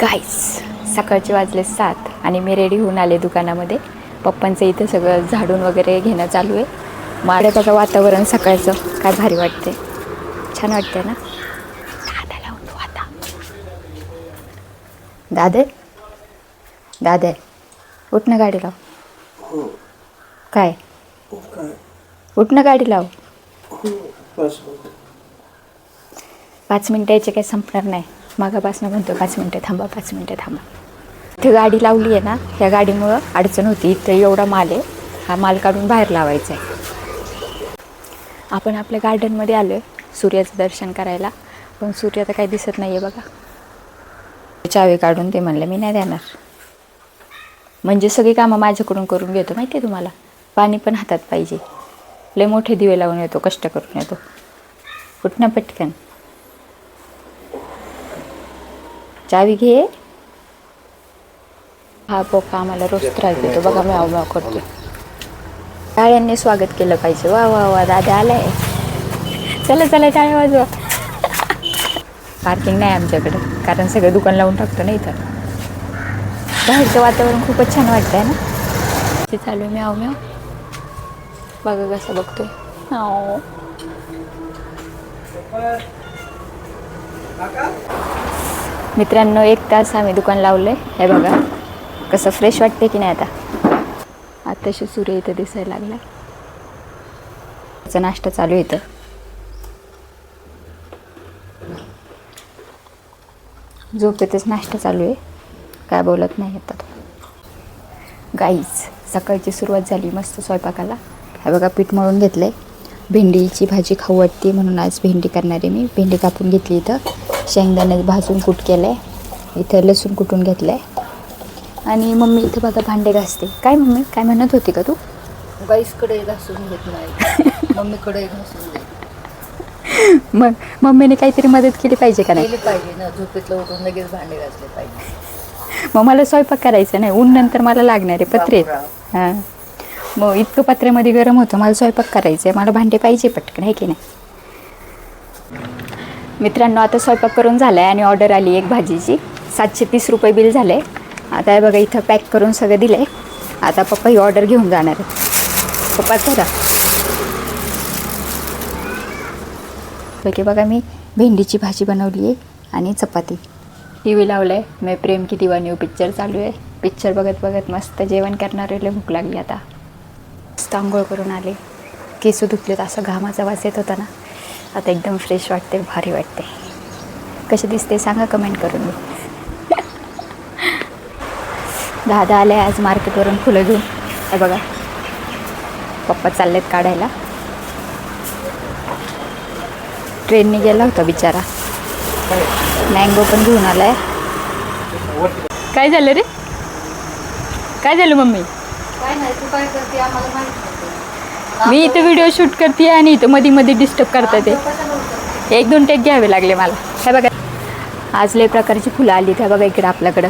गाईस सकाळचे वाजले 7 आणि मी रेडी होऊन आले दुकानामध्ये. पप्पांचं इथं सगळं झाडून वगैरे घेणं चालू आहे. माझ्या बघा वातावरण सकाळचं काय भारी वाटते, छान वाटते ना. दादा लावतो आता. दादे दादे उठ ना, गाडी लाव. काय उठ ना, गाडी लाव. 5 मिनटं याचे काही संपणार नाही. मागापासून म्हणतो 5 मिनटं थांबा, 5 मिनटं थांबा. इथे गाडी लावली आहे ना, ह्या गाडीमुळं अडचण होती. इथं एवढा माल आहे, हा माल काढून बाहेर लावायचा आहे. आपण आपल्या गार्डनमध्ये आलो आहे सूर्याचं दर्शन करायला, पण सूर्य तर काही दिसत नाही आहे बघा. चावी काढून ते म्हणलं मी नाही देणार. म्हणजे सगळी कामं माझ्याकडून करून घेतो माहिती आहे तुम्हाला. पाणी पण हातात पाहिजे. लय मोठे दिवे लावून येतो, कष्ट करून येतो. उठ ना पटकन, चावी घे. हा पोका आम्हाला रोज त्रास देतो बघा, म्याव म्याव करतो. टाळ्यांनी स्वागत केलं पाहिजे. वा वा वा, दादा आलाय. चला चला टाळ्या वाजवा. पार्किंग नाही आमच्याकडं, कारण सगळं दुकान लावून टाकतो ना इथं. बाहेरचं वातावरण खूपच छान वाटतं आहे ना. ते चालू आहे म्याव म्याव. बघा कसं बघतोय. मित्रांनो 1 तास आम्ही दुकान लावलं आहे. हे बघा कसं फ्रेश वाटते की नाही. आताशी सूर्य इथं दिसायला लागला. त्याचा नाश्ता चालू आहे इथं. झोपेतच नाश्ता चालू आहे, काय बोलत नाही आता. गाईज सकाळची सुरुवात झाली मस्त स्वयंपाकाला. हे बघा पीठ मळून घेतलं आहे. भेंडीची भाजी खाऊ वाटते म्हणून आज भेंडी करणार आहे मी. भेंडी कापून घेतली. इथं शेंगदाणे भाजून कूट केलं आहे. इथं लसूण कुटून घेतलं आहे. आणि मम्मी इथं बघा भांडे घासते. काय मम्मी काय म्हणत होती का तू? बाईसकडे घासून घेत नाही, मम्मीकडे घासून घेत. मग मम्मीने काहीतरी मदत केली पाहिजे का नाही? केली पाहिजे ना, झोपेतलं उठून लगेच भांडे घासले पाहिजे. मग मला स्वयंपाक करायचा नाही, ऊन नंतर मला लागणार आहे पत्रे. हां मग इतकं पत्र्यामध्ये गरम होतं, मला स्वयंपाक करायचं आहे, मला भांडे पाहिजे पटकन, आहे की नाही. मित्रांनो आता स्वयंपाक करून झाला आहे आणि ऑर्डर आली एक भाजीची. 730 रुपये बिल झालं आहे. आता हे बघा इथं पॅक करून सगळं दिलं आहे. आता पप्पा ही ऑर्डर घेऊन जाणार आहे. पप्पा करा की बघा मी भेंडीची भाजी बनवली आहे आणि चपाती. टी व्ही लावलं आहे. मैं प्रेम की दीवानी पिक्चर चालू आहे. पिक्चर बघत बघत मस्त जेवण करणार आहे. भूक लागली आता. मस्त आंघोळ करून आले, केस धुतलेत. असं घामाचा वास येत होता ना, आता एकदम फ्रेश वाटते, भारी वाटते. कसे दिसते सांगा कमेंट करून. मी दादा आले आज मार्केटवरून फुलं घेऊन. हे बघा पप्पा चाललेत काढायला. ट्रेनने गेला होता बिचारा. मँगो पण घेऊन आलाय. काय झालं रे, काय झालं मम्मी? काय नाही, तू काय करते आम्हाला माहिती. मी इथं व्हिडिओ शूट करते आणि इथं मध्ये मध्ये डिस्टर्ब करतात ते. 1-2 टेक घ्यावे लागले मला. हे बघा आज लय प्रकारची फुलं आली. त्या बघा इकडं आपल्याकडं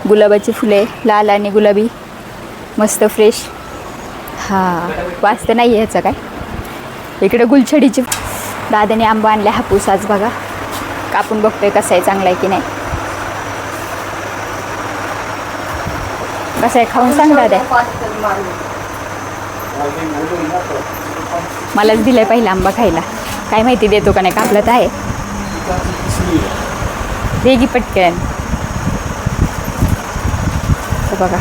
गुलाबाची फुले, लाल आणि गुलाबी, मस्त फ्रेश. हां वास तर नाही आहे ह्याचा काय. इकडं गुलछडीची. दादाने आंबा आणला हापूस आज बघा. कापून बघतोय कसा आहे, चांगला आहे की नाही. कसं आहे खाऊन सांग दादा. मलाच दिलाय पहिला आंबा खायला, काय माहिती देतो का नाही. कापलं तर आहे. दे की पटकन. बघा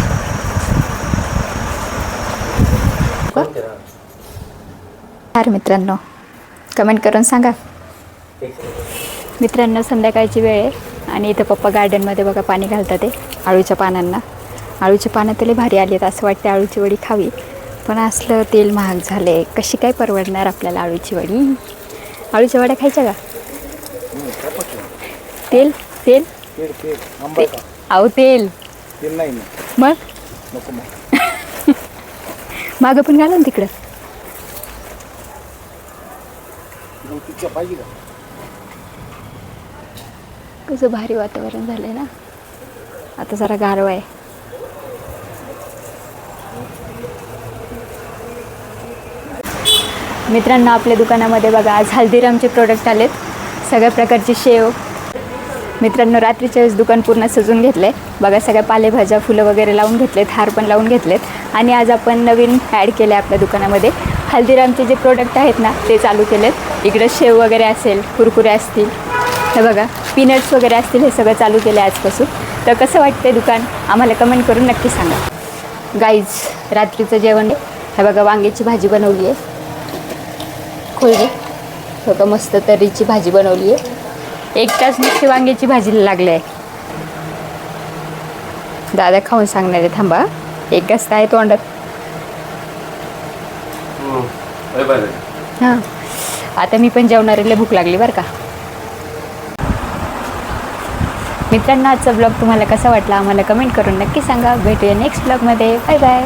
यार मित्रांनो कमेंट करून सांगा. मित्रांनो संध्याकाळची वेळ आहे आणि इथं पप्पा गार्डनमध्ये बघा पाणी घालतात ते आळूच्या पानांना. आळूचे पानं तरी भारी आली आहेत. असं वाटते आळूची वडी खावी, पण असलं तेल महाग झाले. कशी काय परवडणार आपल्याला आळूची वडी. आळूच्या वड्या खायच्या का? तेल तेल अहो तेल मग मागं पण घाला ना तिकडं. कसं भारी वातावरण झालंय ना. आता जरा गारवा आहे. मित्रांनो आपल्या दुकानामध्ये बघा आज हल्दीरामचे प्रोडक्ट आलेत. सगळ्या प्रकारची शेव, मित्रांनो, रात्रीच्या वेळेस दुकान पूर्ण सजून घेतलं आहे. बघा, सगळ्या पालेभाज्या, फुलं वगैरे लावून घेतलेत, हार पण लावून घेतलेत. आणि आज आपण नवीन ॲड केलं आहे आपल्या दुकानामध्ये. हल्दीरामचे जे प्रोडक्ट आहेत ना ते चालू केलेत. इकडं शेव वगैरे असेल, कुरकुरे असतील, हे बघा पीनट्स वगैरे असतील, हे सगळं चालू केलं आहे आजपासून. तर कसं वाटतं दुकान आम्हाला कमेंट करून नक्की सांगा. गाईज, रात्रीचं जेवण हे बघा, वांग्याची भाजी बनवली आहे. खोलगे बघा, मस्त तर्रीची भाजी बनवली आहे. एक तास नुसती वांग्याची भाजीला लागलं आहे. दादा खाऊन सांगणार आहे, थांबा. एक घास आहे तोंडात. हां, आता मी पण जेवणारीला भूक लागली बरं का. मित्रांनो, आजचा ब्लॉग तुम्हाला कसा वाटला आम्हाला कमेंट करून नक्की सांगा. भेटूया नेक्स्ट ब्लॉगमध्ये. Bye bye.